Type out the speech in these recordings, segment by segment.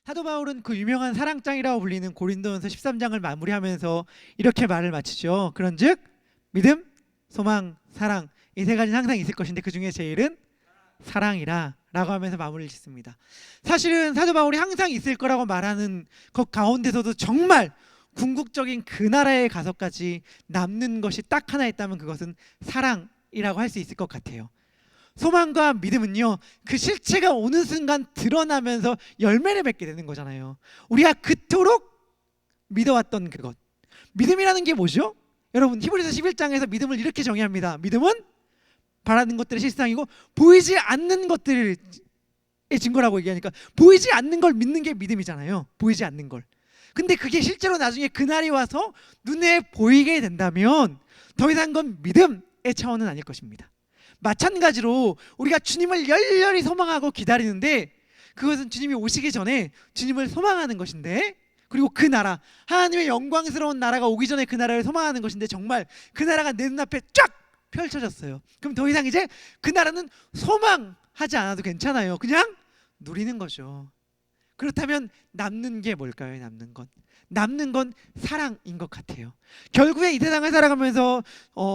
사도 바울은 그 유명한 사랑장이라고 불리는 고린도전서 13장을 마무리하면서 이렇게 말을 마치죠. 그런즉 믿음, 소망, 사랑, 이 세 가지는 항상 있을 것인데 그 중에 제일은 사랑이라 라고 하면서 마무리를 짓습니다. 사실은 사도 바울이 항상 있을 거라고 말하는 것 가운데서도 정말 궁극적인 그 나라에 가서까지 남는 것이 딱 하나 있다면 그것은 사랑이라고 할 수 있을 것 같아요. 소망과 믿음은요, 그 실체가 오는 순간 드러나면서 열매를 맺게 되는 거잖아요. 우리가 그토록 믿어왔던 그것, 믿음이라는 게 뭐죠? 여러분, 히브리서 11장에서 믿음을 이렇게 정의합니다. 믿음은 바라는 것들의 실상이고 보이지 않는 것들의 증거라고 얘기하니까, 보이지 않는 걸 믿는 게 믿음이잖아요. 보이지 않는 걸. 근데 그게 실제로 나중에 그날이 와서 눈에 보이게 된다면 더 이상 건 믿음의 차원은 아닐 것입니다. 마찬가지로 우리가 주님을 열렬히 소망하고 기다리는데 그것은 주님이 오시기 전에 주님을 소망하는 것인데, 그리고 그 나라, 하나님의 영광스러운 나라가 오기 전에 그 나라를 소망하는 것인데 정말 그 나라가 내 눈앞에 쫙 펼쳐졌어요. 그럼 더 이상 이제 그 나라는 소망하지 않아도 괜찮아요. 그냥 누리는 거죠. 그렇다면 남는 게 뭘까요? 남는 건 사랑인 것 같아요. 결국에 이 세상을 살아가면서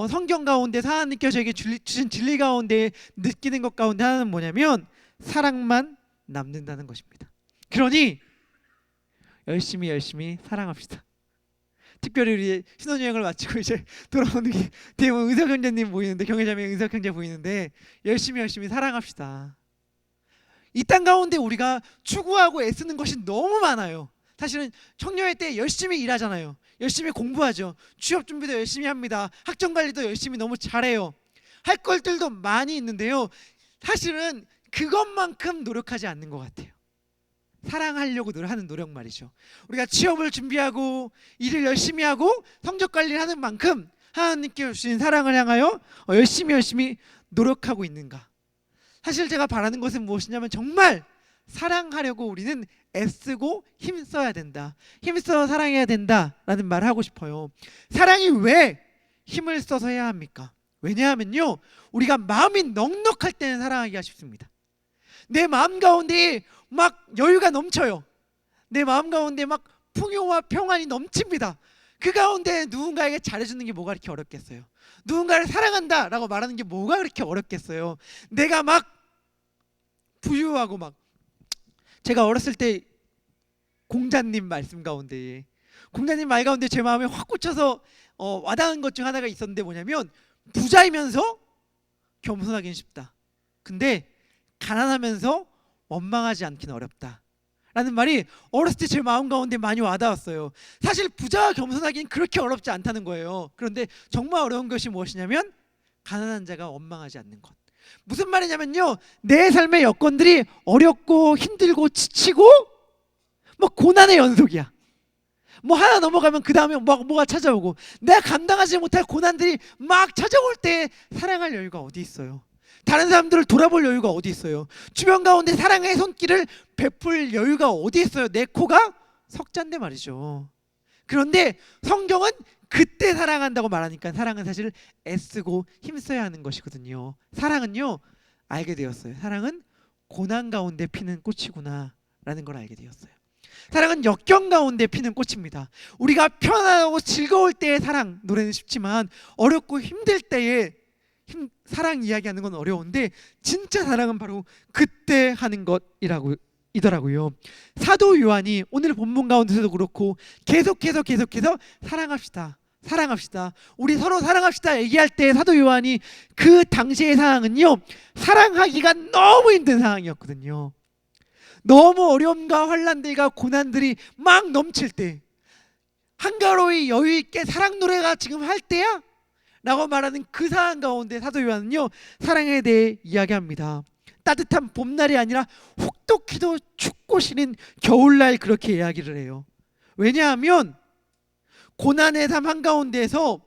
성경 가운데 하나님께서 저에게 주신 진리 가운데 느끼는 것 가운데 하나는 뭐냐면 사랑만 남는다는 것입니다. 그러니 열심히 사랑합시다. 특별히 우리 신혼여행을 마치고 이제 돌아오는 게 뒤에 은석 형제님 보이는데, 경혜자매 은석 형제 보이는데, 열심히 사랑합시다. 이 땅 가운데 우리가 추구하고 애쓰는 것이 너무 많아요. 사실은 청년회 때 열심히 일하잖아요. 열심히 공부하죠. 취업 준비도 열심히 합니다. 학점 관리도 열심히 너무 잘해요. 할 것들도 많이 있는데요, 사실은 그것만큼 노력하지 않는 것 같아요. 사랑하려고 하는 노력 말이죠. 우리가 취업을 준비하고 일을 열심히 하고 성적 관리를 하는 만큼 하나님께 주신 사랑을 향하여 열심히 노력하고 있는가? 사실 제가 바라는 것은 무엇이냐면 정말 사랑하려고 우리는 애쓰고 힘써야 된다. 힘써 사랑해야 된다라는 말을 하고 싶어요. 사랑이 왜 힘을 써서 해야 합니까? 왜냐하면요, 우리가 마음이 넉넉할 때는 사랑하기가 쉽습니다. 내 마음 가운데 막 여유가 넘쳐요. 내 마음 가운데 막 풍요와 평안이 넘칩니다. 그 가운데 누군가에게 잘해주는 게 뭐가 그렇게 어렵겠어요? 누군가를 사랑한다 라고 말하는 게 뭐가 그렇게 어렵겠어요? 내가 막 부유하고 막, 제가 어렸을 때 공자님 말씀 가운데, 공자님 말 가운데 제 마음에 확 꽂혀서 와닿은 것 중 하나가 있었는데, 뭐냐면 부자이면서 겸손하기는 쉽다. 근데 가난하면서 원망하지 않기는 어렵다 라는 말이 어렸을 때 제 마음 가운데 많이 와닿았어요. 사실 부자와 겸손하기는 그렇게 어렵지 않다는 거예요. 그런데 정말 어려운 것이 무엇이냐면 가난한 자가 원망하지 않는 것. 무슨 말이냐면요, 내 삶의 여건들이 어렵고 힘들고 지치고 뭐 고난의 연속이야. 뭐 하나 넘어가면 그 다음에 뭐가 찾아오고, 내가 감당하지 못할 고난들이 막 찾아올 때 사랑할 여유가 어디 있어요? 다른 사람들을 돌아볼 여유가 어디 있어요? 주변 가운데 사랑의 손길을 베풀 여유가 어디 있어요? 내 코가 석잔데 말이죠. 그런데 성경은 그때 사랑한다고 말하니까 사랑은 사실 애쓰고 힘써야 하는 것이거든요. 사랑은요, 알게 되었어요. 사랑은 고난 가운데 피는 꽃이구나 라는 걸 알게 되었어요. 사랑은 역경 가운데 피는 꽃입니다. 우리가 편안하고 즐거울 때의 사랑 노래는 쉽지만 어렵고 힘들 때의 사랑 이야기하는 건 어려운데, 진짜 사랑은 바로 그때 하는 것이라고 이더라고요. 사도 요한이 오늘 본문 가운데서도 그렇고 계속해서 사랑합시다, 우리 서로 사랑합시다 얘기할 때 사도 요한이 그 당시의 상황은요, 사랑하기가 너무 힘든 상황이었거든요. 너무 어려움과 환난들과 고난들이 막 넘칠 때, 한가로이 여유 있게 사랑 노래가 지금 할 때야? 라고 말하는 그 상황 가운데 사도 요한은요, 사랑에 대해 이야기합니다. 따뜻한 봄날이 아니라 혹독히도 춥고 시린 겨울날 그렇게 이야기를 해요. 왜냐하면 고난의 삶 한가운데에서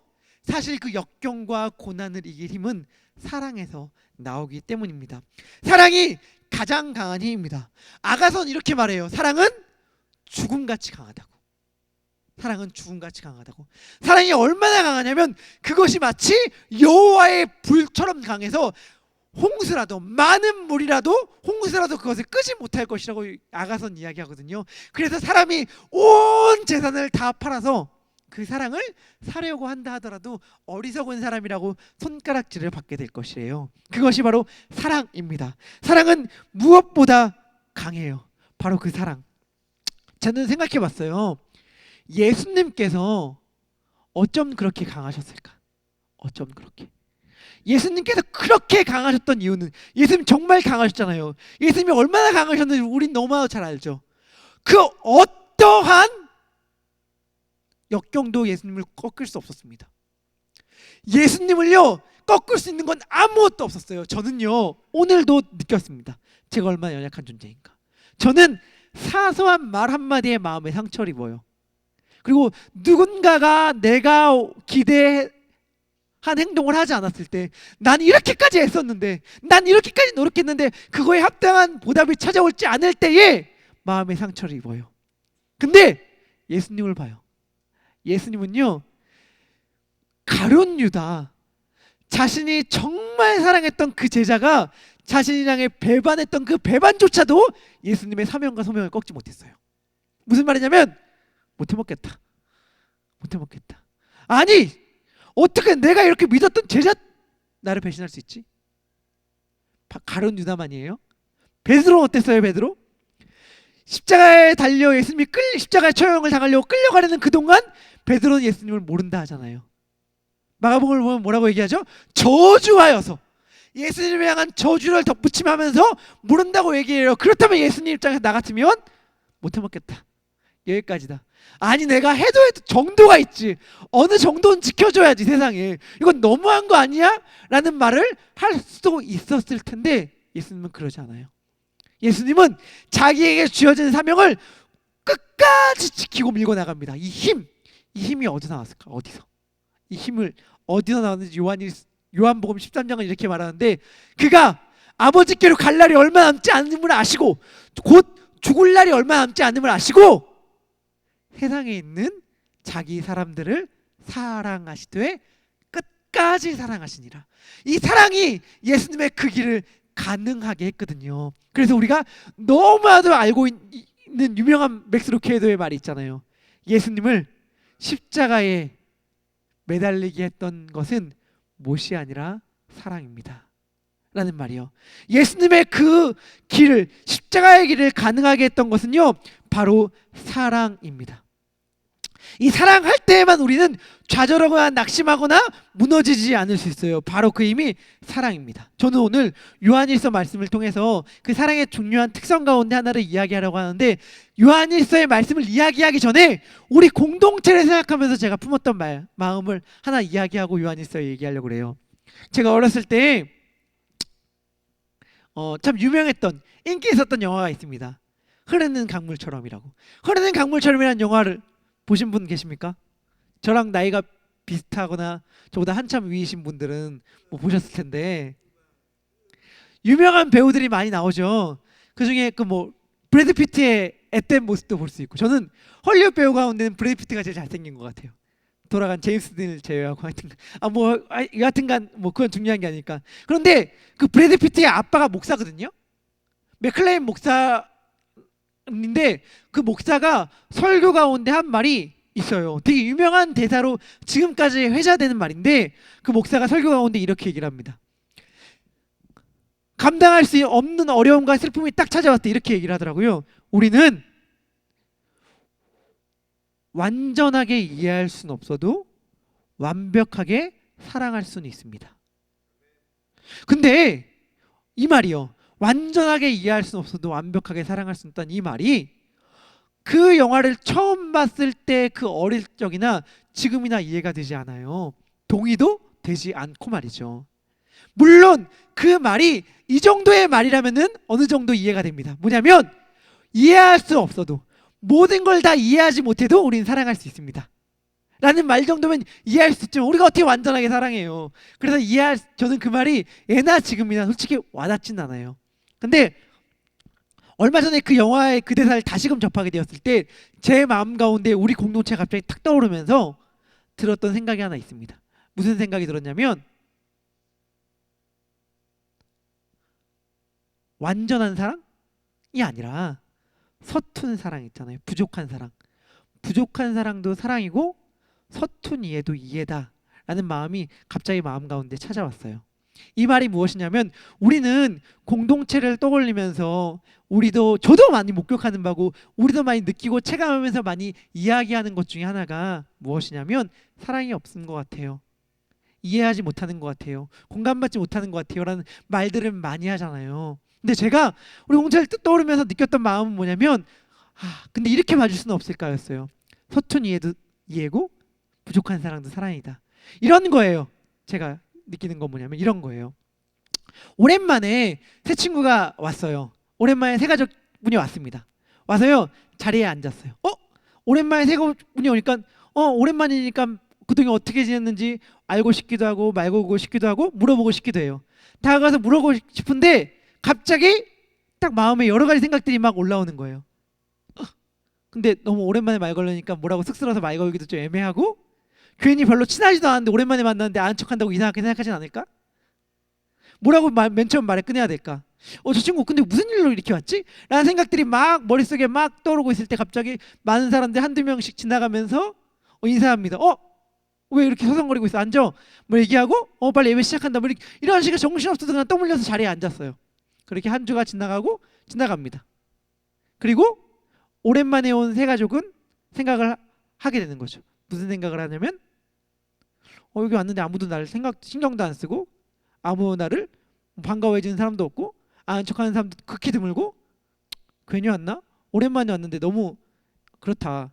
사실 그 역경과 고난을 이길 힘은 사랑에서 나오기 때문입니다. 사랑이 가장 강한 힘입니다. 아가서는 이렇게 말해요. 사랑은 죽음같이 강하다고. 사랑이 얼마나 강하냐면 그것이 마치 여호와의 불처럼 강해서 홍수라도, 많은 물이라도, 홍수라도 그것을 끄지 못할 것이라고 아가선 이야기하거든요. 그래서 사람이 온 재산을 다 팔아서 그 사랑을 사려고 한다 하더라도 어리석은 사람이라고 손가락질을 받게 될 것이에요. 그것이 바로 사랑입니다. 사랑은 무엇보다 강해요. 바로 그 사랑. 저는 생각해 봤어요. 예수님께서 어쩜 그렇게 강하셨을까? 어쩜 그렇게? 예수님께서 그렇게 강하셨던 이유는, 예수님 정말 강하셨잖아요. 예수님이 얼마나 강하셨는지 우린 너무나도 잘 알죠. 그 어떠한 역경도 예수님을 꺾을 수 없었습니다. 예수님을요 꺾을 수 있는 건 아무것도 없었어요. 저는요 오늘도 느꼈습니다. 제가 얼마나 연약한 존재인가. 저는 사소한 말 한마디에 마음에 상처를 입어요. 그리고 누군가가 내가 기대한 행동을 하지 않았을 때, 난 이렇게까지 애썼는데, 난 이렇게까지 노력했는데 그거에 합당한 보답이 찾아올지 않을 때에 마음에 상처를 입어요. 근데 예수님을 봐요. 예수님은요 가룟 유다, 자신이 정말 사랑했던 그 제자가 자신이 향해 배반했던 그 배반조차도 예수님의 사명과 소명을 꺾지 못했어요. 무슨 말이냐면 못해 먹겠다. 아니 어떻게 내가 이렇게 믿었던 제자 나를 배신할 수 있지? 가룟 유다만이에요. 베드로는 어땠어요? 베드로 십자가에 달려 예수님이 십자가에 처형을 당하려고 끌려가려는 그동안 베드로는 예수님을 모른다 하잖아요. 마가복음을 보면 뭐라고 얘기하죠? 저주하여서, 예수님을 향한 저주를 덧붙임하면서 모른다고 얘기해요. 그렇다면 예수님 입장에서 나 같으면 못해 먹겠다. 여기까지다. 아니 내가 해도 정도가 있지. 어느 정도는 지켜줘야지 세상에. 이건 너무한 거 아니야? 라는 말을 할 수도 있었을 텐데 예수님은 그러지 않아요. 예수님은 자기에게 주어진 사명을 끝까지 지키고 밀고 나갑니다. 이 힘이 어디서 나왔을까? 어디서? 이 힘을 어디서 나왔는지 요한복음 13장은 이렇게 말하는데, 그가 아버지께로 갈 날이 얼마 남지 않음을 아시고 곧 죽을 날이 얼마 남지 않음을 아시고 세상에 있는 자기 사람들을 사랑하시되 끝까지 사랑하시니라. 이 사랑이 예수님의 그 길을 가능하게 했거든요. 그래서 우리가 너무나도 알고 있는 유명한 맥스 루케이도의 말이 있잖아요. 예수님을 십자가에 매달리게 했던 것은 못이 아니라 사랑입니다 라는 말이요. 예수님의 그 길을, 십자가의 길을 가능하게 했던 것은요 바로 사랑입니다. 이 사랑할 때에만 우리는 좌절하거나 낙심하거나 무너지지 않을 수 있어요. 바로 그 힘이 사랑입니다. 저는 오늘 요한일서 말씀을 통해서 그 사랑의 중요한 특성 가운데 하나를 이야기하려고 하는데, 요한일서의 말씀을 이야기하기 전에 우리 공동체를 생각하면서 제가 품었던 마음을 하나 이야기하고 요한일서에 얘기하려고 그래요. 제가 어렸을 때 참 유명했던, 인기 있었던 영화가 있습니다. 흐르는 강물처럼이라고. 흐르는 강물처럼이라는 영화를 보신 분 계십니까? 저랑 나이가 비슷하거나 저보다 한참 위이신 분들은 뭐 보셨을 텐데, 유명한 배우들이 많이 나오죠. 그 중에 그 뭐 브래드 피트의 앳된 모습도 볼 수 있고, 저는 헐리우드 배우 가운데는 브래드 피트가 제일 잘생긴 것 같아요. 돌아간 제임스 딘을 제외하고 하여튼간 여하튼간 뭐 그건 중요한 게 아니니까. 그런데 그 브래드 피트의 아빠가 목사거든요. 맥클레인 목사인데 그 목사가 설교 가운데 한 말이 있어요. 되게 유명한 대사로 지금까지 회자되는 말인데, 그 목사가 설교 가운데 이렇게 얘기를 합니다. 감당할 수 없는 어려움과 슬픔이 딱 찾아왔을 때 이렇게 얘기를 하더라고요. 우리는 완전하게 이해할 수는 없어도 완벽하게 사랑할 수는 있습니다. 근데 이 말이요, 완전하게 이해할 수는 없어도 완벽하게 사랑할 수 있다는 이 말이 그 영화를 처음 봤을 때 그 어릴 적이나 지금이나 이해가 되지 않아요. 동의도 되지 않고 말이죠. 물론 그 말이 이 정도의 말이라면은 어느 정도 이해가 됩니다. 뭐냐면 이해할 수 없어도, 모든 걸 다 이해하지 못해도 우리는 사랑할 수 있습니다 라는 말 정도면 이해할 수 있지만 우리가 어떻게 완전하게 사랑해요. 그래서 저는 그 말이 예나 지금이나 솔직히 와닿진 않아요. 근데 얼마 전에 그 영화의 그 대사를 다시금 접하게 되었을 때 제 마음 가운데 우리 공동체가 갑자기 탁 떠오르면서 들었던 생각이 하나 있습니다. 무슨 생각이 들었냐면, 완전한 사랑이 아니라 서툰 사랑 있잖아요. 부족한 사랑. 부족한 사랑도 사랑이고 서툰 이해도 이해다 라는 마음이 갑자기 마음 가운데 찾아왔어요. 이 말이 무엇이냐면 우리는 공동체를 떠올리면서 저도 많이 목격하는 바고 우리도 많이 느끼고 체감하면서 많이 이야기하는 것 중에 하나가 무엇이냐면 사랑이 없는 것 같아요. 이해하지 못하는 것 같아요. 공감받지 못하는 것 같아요 라는 말들을 많이 하잖아요. 근데 제가 우리 공동체를 떠오르면서 느꼈던 마음은 뭐냐면 근데 이렇게 봐줄 수는 없을까였어요. 서툰 이해도 이해고 부족한 사랑도 사랑이다. 이런 거예요. 제가 느끼는 건 뭐냐면 이런 거예요. 오랜만에 새 친구가 왔어요. 오랜만에 새 가족분이 왔습니다. 와서요 자리에 앉았어요. 오랜만에 새 가족분이 오니까 오랜만이니까 그동안 어떻게 지냈는지 알고 싶기도 하고 말고 보고 싶기도 하고 물어보고 싶기도 해요. 다가가서 물어보고 싶은데 갑자기 딱 마음에 여러 가지 생각들이 막 올라오는 거예요. 근데 너무 오랜만에 말 걸으니까 뭐라고 쑥스러워서 말 걸기도 좀 애매하고 괜히 별로 친하지도 않은데 오랜만에 만났는데 아는 척한다고 이상하게 생각하진 않을까? 뭐라고 맨 처음 말을 꺼내야 될까? 저 친구 근데 무슨 일로 이렇게 왔지? 라는 생각들이 막 머릿속에 막 떠오르고 있을 때 갑자기 많은 사람들 한두 명씩 지나가면서 인사합니다. 왜 이렇게 서성거리고 있어? 앉아. 뭐 얘기하고 빨리 예배 시작한다. 뭐 이런 식으로 정신없어서 그냥 떠물려서 자리에 앉았어요. 그렇게 한 주가 지나가고 지나갑니다. 그리고 오랜만에 온 새 가족은 생각을 하게 되는 거죠. 무슨 생각을 하냐면 여기 왔는데 아무도 나를 신경도 안 쓰고 아무 나를 반가워해 주는 사람도 없고 아는 척하는 사람도 극히 드물고 괜히 왔나? 오랜만에 왔는데 너무 그렇다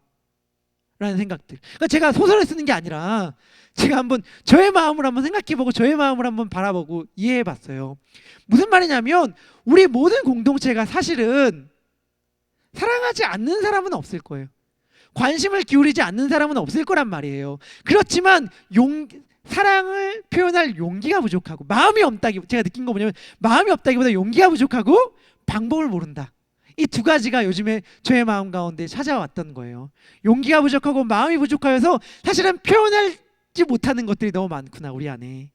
라는 생각들. 그러니까 제가 소설을 쓰는 게 아니라 제가 한번 저의 마음을 한번 생각해보고 저의 마음을 한번 바라보고 이해해봤어요. 무슨 말이냐면 우리 모든 공동체가 사실은 사랑하지 않는 사람은 없을 거예요. 관심을 기울이지 않는 사람은 없을 거란 말이에요. 그렇지만 사랑을 표현할 용기가 부족하고 제가 느낀 거 뭐냐면 마음이 없다기보다 용기가 부족하고 방법을 모른다. 이 두 가지가 요즘에 저의 마음 가운데 찾아왔던 거예요. 용기가 부족하고 마음이 부족하여서 사실은 표현하지 못하는 것들이 너무 많구나 우리 안에.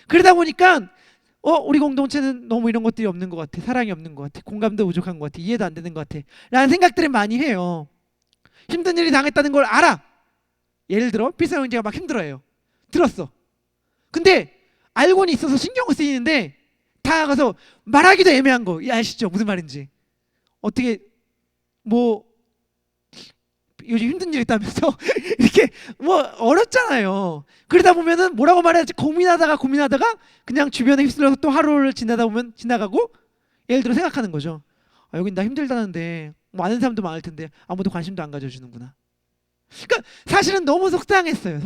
그러다 보니까 우리 공동체는 너무 이런 것들이 없는 것 같아. 사랑이 없는 것 같아. 공감도 부족한 것 같아. 이해도 안 되는 것 같아 라는 생각들을 많이 해요. 힘든 일이 당했다는 걸 알아. 예를 들어 필사 형제가 막 힘들어해요. 들었어. 근데 알고는 있어서 신경을 쓰이는데 다가가서 말하기도 애매한 거 아시죠? 무슨 말인지. 어떻게 요즘 힘든 일 있다면서 이렇게 어렵잖아요. 그러다 보면은 뭐라고 말해야 할지 고민하다가 그냥 주변에 휩쓸려서 또 하루를 지나가고 예를 들어 생각하는 거죠. 여긴 나 힘들다는데 아는 사람도 많을 텐데 아무도 관심도 안 가져주는구나. 그러니까 사실은 너무 속상했어요.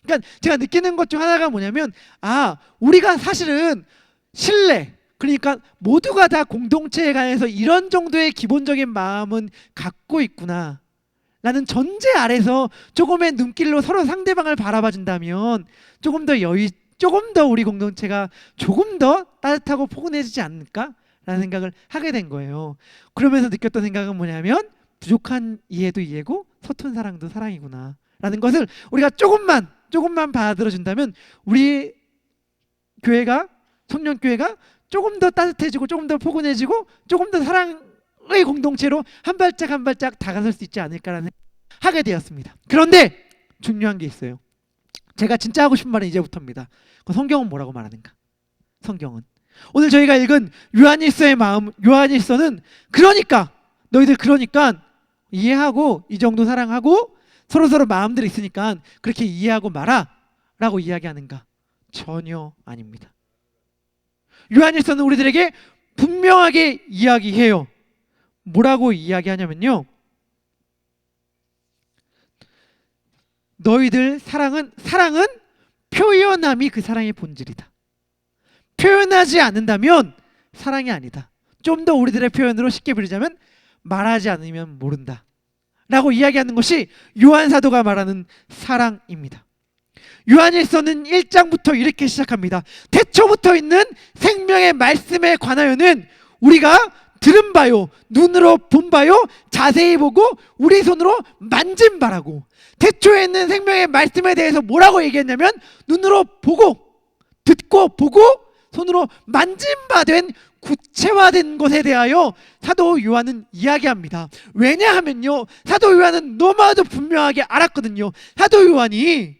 그러니까 제가 느끼는 것 중 하나가 뭐냐면 우리가 사실은 신뢰, 그러니까 모두가 다 공동체에 관해서 이런 정도의 기본적인 마음은 갖고 있구나 라는 전제 아래서 조금의 눈길로 서로 상대방을 바라봐 준다면 조금 더 우리 공동체가 조금 더 따뜻하고 포근해지지 않을까 라는 생각을 하게 된 거예요. 그러면서 느꼈던 생각은 뭐냐면 부족한 이해도 이해고 서툰 사랑도 사랑이구나 라는 것을 우리가 조금만 받아들여 준다면 우리 교회가 청년교회가 조금 더 따뜻해지고 조금 더 포근해지고 조금 더 사랑의 공동체로 한 발짝 다가설 수 있지 않을까라는 생각을 하게 되었습니다. 그런데 중요한 게 있어요. 제가 진짜 하고 싶은 말은 이제부터입니다. 성경은 뭐라고 말하는가? 성경은 오늘 저희가 읽은 요한일서는 너희들 이해하고 이 정도 사랑하고 서로 마음들이 있으니까 그렇게 이해하고 말아 라고 이야기하는가? 전혀 아닙니다. 요한일서는 우리들에게 분명하게 이야기해요. 뭐라고 이야기하냐면요, 너희들 사랑은 표현함이 그 사랑의 본질이다. 표현하지 않는다면 사랑이 아니다. 좀 더 우리들의 표현으로 쉽게 부르자면 말하지 않으면 모른다 라고 이야기하는 것이 요한 사도가 말하는 사랑입니다. 요한일서는 1장부터 이렇게 시작합니다. 태초부터 있는 생명의 말씀에 관하여는 우리가 들은 바요, 눈으로 본 바요, 자세히 보고 우리 손으로 만진 바라고. 태초에 있는 생명의 말씀에 대해서 뭐라고 얘기했냐면 눈으로 보고 듣고 보고 손으로 만진 바 된 구체화된 것에 대하여 사도 요한은 이야기합니다. 왜냐하면요, 사도 요한은 너무나도 분명하게 알았거든요. 사도 요한이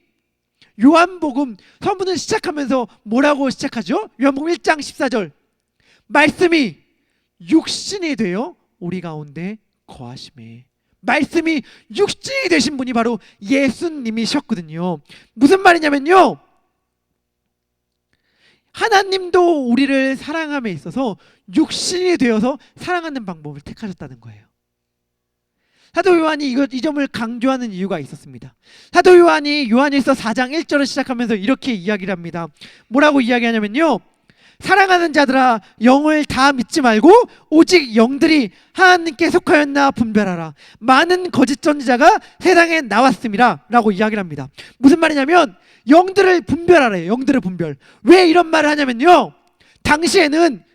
요한복음 서문을 시작하면서 뭐라고 시작하죠? 요한복음 1장 14절, 말씀이 육신이 되어 우리 가운데 거하심에. 말씀이 육신이 되신 분이 바로 예수님이셨거든요. 무슨 말이냐면요, 하나님도 우리를 사랑함에 있어서 육신이 되어서 사랑하는 방법을 택하셨다는 거예요. 사도 요한이 이 점을 강조하는 이유가 있었습니다. 사도 요한이 요한일서 4장 1절을 시작하면서 이렇게 이야기를 합니다. 뭐라고 이야기하냐면요, 사랑하는 자들아, 영을 다 믿지 말고 오직 영들이 하나님께 속하였나 분별하라. 많은 거짓 선지자가 세상에 나왔음이라 라고 이야기를 합니다. 무슨 말이냐면 영들을 분별하래요. 영들을 분별. 왜 이런 말을 하냐면요, 당시에는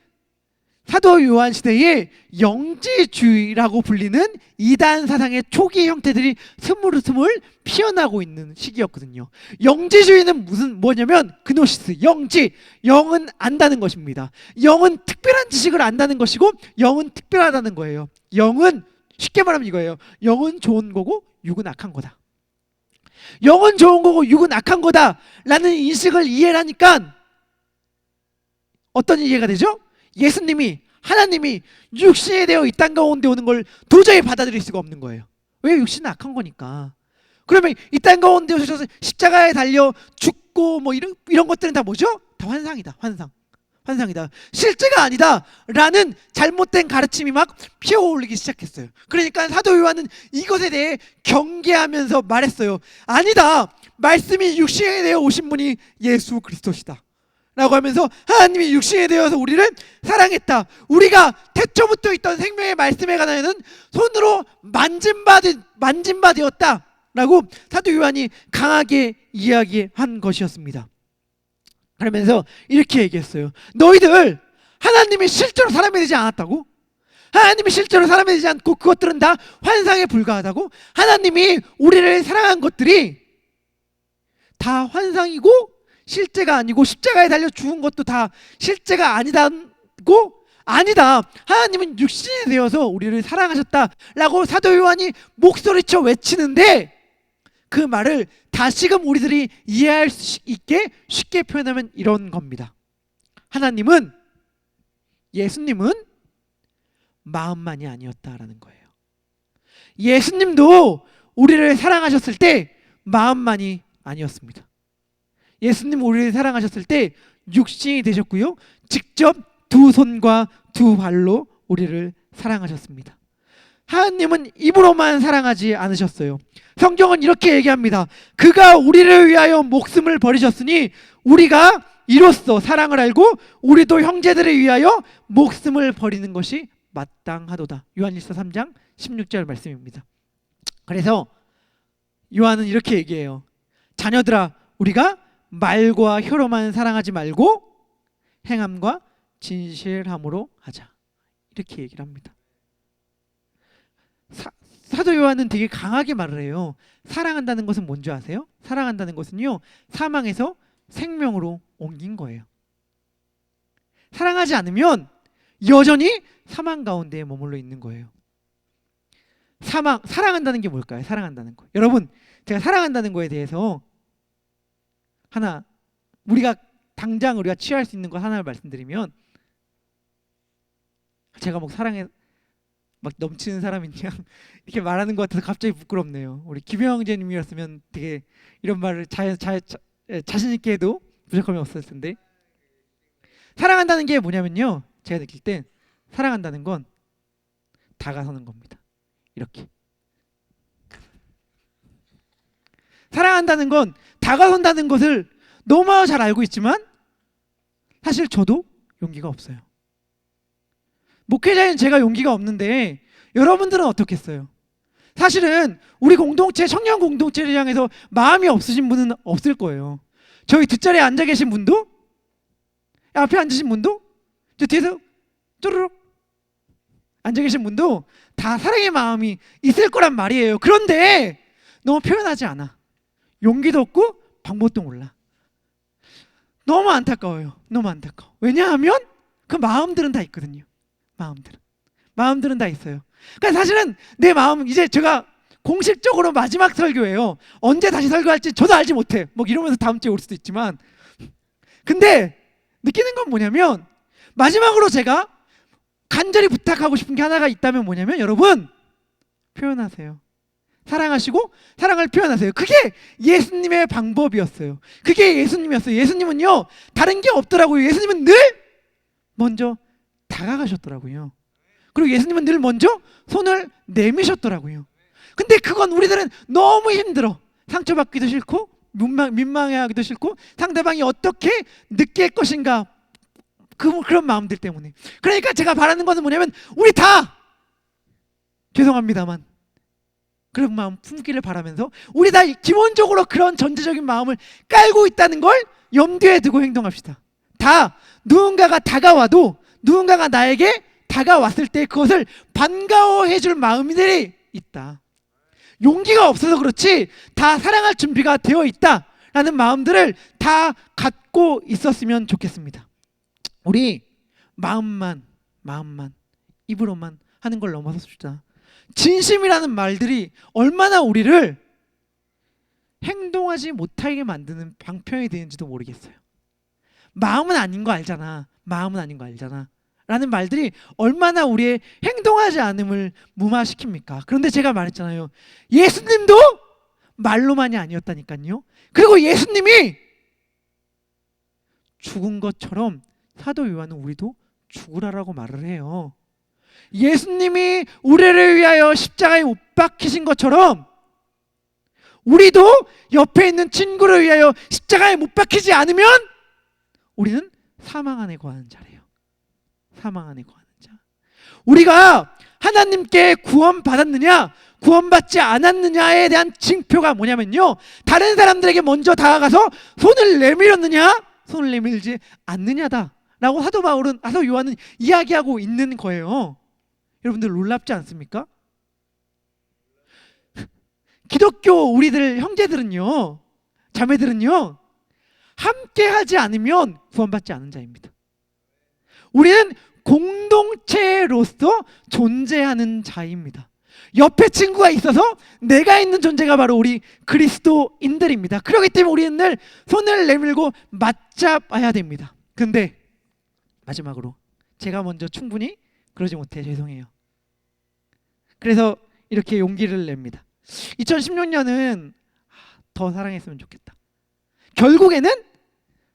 사도 요한 시대에 영지주의라고 불리는 이단 사상의 초기 형태들이 스물스물 피어나고 있는 시기였거든요. 영지주의는 뭐냐면 그노시스, 영지, 영은 안다는 것입니다. 영은 특별한 지식을 안다는 것이고 영은 특별하다는 거예요. 영은 쉽게 말하면 이거예요. 영은 좋은 거고 육은 악한 거다. 영은 좋은 거고 육은 악한 거다 라는 인식을 이해를 하니까 어떤 이해가 되죠? 예수님이, 하나님이 육신이 되어 이 땅 가운데 오는 걸 도저히 받아들일 수가 없는 거예요. 왜? 육신은 악한 거니까. 그러면 이 땅 가운데 오셔서 십자가에 달려 죽고 뭐 이런 것들은 다 뭐죠? 다 환상이다. 환상이다. 실제가 아니다 라는 잘못된 가르침이 막 피어오르기 시작했어요. 그러니까 사도 요한은 이것에 대해 경계하면서 말했어요. 아니다, 말씀이 육신이 되어 오신 분이 예수 그리스도시다 라고 하면서 하나님이 육신이 되어서 우리를 사랑했다. 우리가 태초부터 있던 생명의 말씀에 관하여는 손으로 만진 바 되었다 라고 사도 요한이 강하게 이야기한 것이었습니다. 그러면서 이렇게 얘기했어요. 너희들 하나님이 실제로 사람이 되지 않았다고? 하나님이 실제로 사람이 되지 않고 그것들은 다 환상에 불과하다고? 하나님이 우리를 사랑한 것들이 다 환상이고 실제가 아니고 십자가에 달려 죽은 것도 다 실제가 아니다고? 아니다, 하나님은 육신이 되어서 우리를 사랑하셨다라고 사도 요한이 목소리쳐 외치는데, 그 말을 다시금 우리들이 이해할 수 있게 쉽게 표현하면 이런 겁니다. 하나님은, 예수님은 마음만이 아니었다라는 거예요. 예수님도 우리를 사랑하셨을 때 마음만이 아니었습니다. 예수님 우리를 사랑하셨을 때 육신이 되셨고요, 직접 두 손과 두 발로 우리를 사랑하셨습니다. 하나님은 입으로만 사랑하지 않으셨어요. 성경은 이렇게 얘기합니다. 그가 우리를 위하여 목숨을 버리셨으니 우리가 이로써 사랑을 알고 우리도 형제들을 위하여 목숨을 버리는 것이 마땅하도다. 요한일서 3장 16절 말씀입니다. 그래서 요한은 이렇게 얘기해요. 자녀들아, 우리가 말과 혀로만 사랑하지 말고 행함과 진실함으로 하자. 이렇게 얘기를 합니다. 사도 요한은 되게 강하게 말을 해요. 사랑한다는 것은 뭔지 아세요? 사랑한다는 것은요, 사망에서 생명으로 옮긴 거예요. 사랑하지 않으면 여전히 사망 가운데 머물러 있는 거예요. 사랑한다는 게 뭘까요? 사랑한다는 거. 여러분, 제가 사랑한다는 거에 대해서 하나, 당장 우리가 취할 수 있는 것 하나를 말씀드리면, 제가 막 사랑에 막 넘치는 사람이냐 이렇게 말하는 것 같아서 갑자기 부끄럽네요. 우리 김영 형제님이었으면 되게 이런 말을 자신 있게 해도 부족함이 없었을 텐데. 사랑한다는 게 뭐냐면요, 제가 느낄 땐 사랑한다는 건 다가서는 겁니다. 이렇게. 사랑한다는 건 다가선다는 것을 너무 잘 알고 있지만 사실 저도 용기가 없어요. 목회자인 제가 용기가 없는데 여러분들은 어떻겠어요? 사실은 우리 공동체, 청년 공동체를 향해서 마음이 없으신 분은 없을 거예요. 저희 뒷자리에 앉아 계신 분도, 앞에 앉으신 분도, 저 뒤에서 쪼르륵 앉아 계신 분도 다 사랑의 마음이 있을 거란 말이에요. 그런데 너무 표현하지 않아. 용기도 없고 방법도 몰라. 너무 안타까워요. 너무 안타까워. 왜냐하면 그 마음들은 다 있거든요. 마음들은 다 있어요. 그러니까 사실은 내 마음, 이제 제가 공식적으로 마지막 설교예요. 언제 다시 설교할지 저도 알지 못해. 뭐 이러면서 다음 주에 올 수도 있지만, 근데 느끼는 건 뭐냐면, 마지막으로 제가 간절히 부탁하고 싶은 게 하나가 있다면 뭐냐면, 여러분 표현하세요. 사랑하시고 사랑을 표현하세요. 그게 예수님의 방법이었어요. 그게 예수님이었어요. 예수님은요, 다른 게 없더라고요. 예수님은 늘 먼저 다가가셨더라고요. 그리고 예수님은 늘 먼저 손을 내미셨더라고요. 근데 그건 우리들은 너무 힘들어. 상처받기도 싫고 민망해하기도 싫고 상대방이 어떻게 느낄 것인가, 그런 마음들 때문에. 그러니까 제가 바라는 것은 뭐냐면, 우리 다 죄송합니다만 그런 마음 품기를 바라면서, 우리 다 기본적으로 그런 전제적인 마음을 깔고 있다는 걸 염두에 두고 행동합시다. 다 누군가가 다가와도, 누군가가 나에게 다가왔을 때 그것을 반가워해 줄 마음들이 있다. 용기가 없어서 그렇지 다 사랑할 준비가 되어 있다라는 마음들을 다 갖고 있었으면 좋겠습니다. 우리 마음만 입으로만 하는 걸 넘어섭시다. 진심이라는 말들이 얼마나 우리를 행동하지 못하게 만드는 방편이 되는지도 모르겠어요. 마음은 아닌 거 알잖아. 라는 말들이 얼마나 우리의 행동하지 않음을 무마시킵니까? 그런데 제가 말했잖아요. 예수님도 말로만이 아니었다니까요. 그리고 예수님이 죽은 것처럼 사도 요한은 우리도 죽으라라고 말을 해요. 예수님이 우리를 위하여 십자가에 못 박히신 것처럼 우리도 옆에 있는 친구를 위하여 십자가에 못 박히지 않으면 우리는 사망 안에 거하는 자래요. 사망 안에 거하는 자. 우리가 하나님께 구원받았느냐 구원받지 않았느냐에 대한 징표가 뭐냐면요, 다른 사람들에게 먼저 다가가서 손을 내밀었느냐 손을 내밀지 않느냐다 라고 사도 요한은 이야기하고 있는 거예요. 여러분들 놀랍지 않습니까? 기독교 우리들 형제들은요, 자매들은요, 함께 하지 않으면 구원받지 않은 자입니다. 우리는 공동체로서 존재하는 자입니다. 옆에 친구가 있어서 내가 있는 존재가 바로 우리 그리스도인들입니다. 그렇기 때문에 우리는 늘 손을 내밀고 맞잡아야 됩니다. 근데 마지막으로 제가 먼저 충분히 그러지 못해 죄송해요. 그래서 이렇게 용기를 냅니다. 2016년은 더 사랑했으면 좋겠다. 결국에는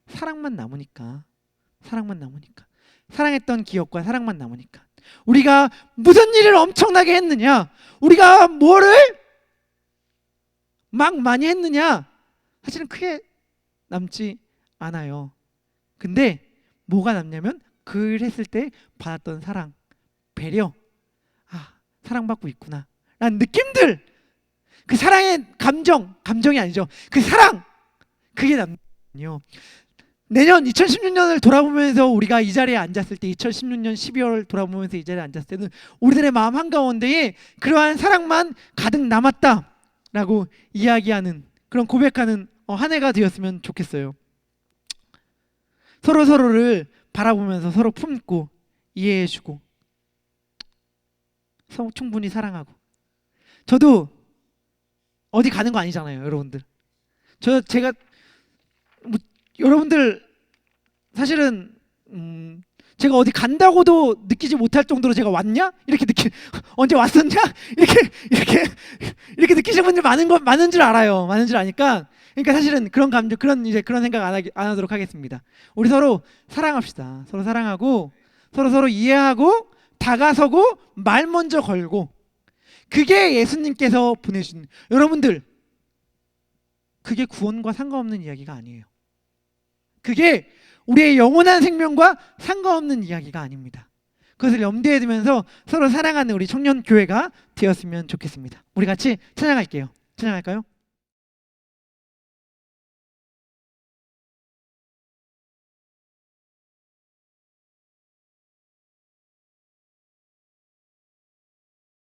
사랑만 남으니까 사랑했던 기억과 사랑만 남으니까. 우리가 무슨 일을 엄청나게 했느냐, 우리가 뭐를 막 많이 했느냐, 사실은 크게 남지 않아요. 근데 뭐가 남냐면 그 일 했을 때 받았던 사랑, 배려, 사랑받고 있구나 라는 느낌들, 그 사랑의 감정이 아니죠, 그 사랑, 그게 남요. 내년 2016년을 돌아보면서 우리가 이 자리에 앉았을 때, 2016년 12월 돌아보면서 이 자리에 앉았을 때는 우리들의 마음 한가운데에 그러한 사랑만 가득 남았다라고 이야기하는, 그런 고백하는 한 해가 되었으면 좋겠어요. 서로를 바라보면서 서로 품고 이해해주고 충분히 사랑하고. 저도 어디 가는 거 아니잖아요, 여러분들. 제가 여러분들 사실은 제가 어디 간다고도 느끼지 못할 정도로 제가 왔냐? 이렇게 언제 왔었냐? 이렇게 느끼시는 분들 많은 줄 알아요. 많은 줄 아니까. 그러니까 사실은 그런 감정, 그런 생각 안 하도록 하겠습니다. 우리 서로 사랑합시다. 서로 사랑하고 서로 이해하고 다가서고 말 먼저 걸고, 그게 예수님께서 보내신, 여러분들, 그게 구원과 상관없는 이야기가 아니에요. 그게 우리의 영원한 생명과 상관없는 이야기가 아닙니다. 그것을 염두에 두면서 서로 사랑하는 우리 청년교회가 되었으면 좋겠습니다. 우리 같이 찬양할게요. 찬양할까요?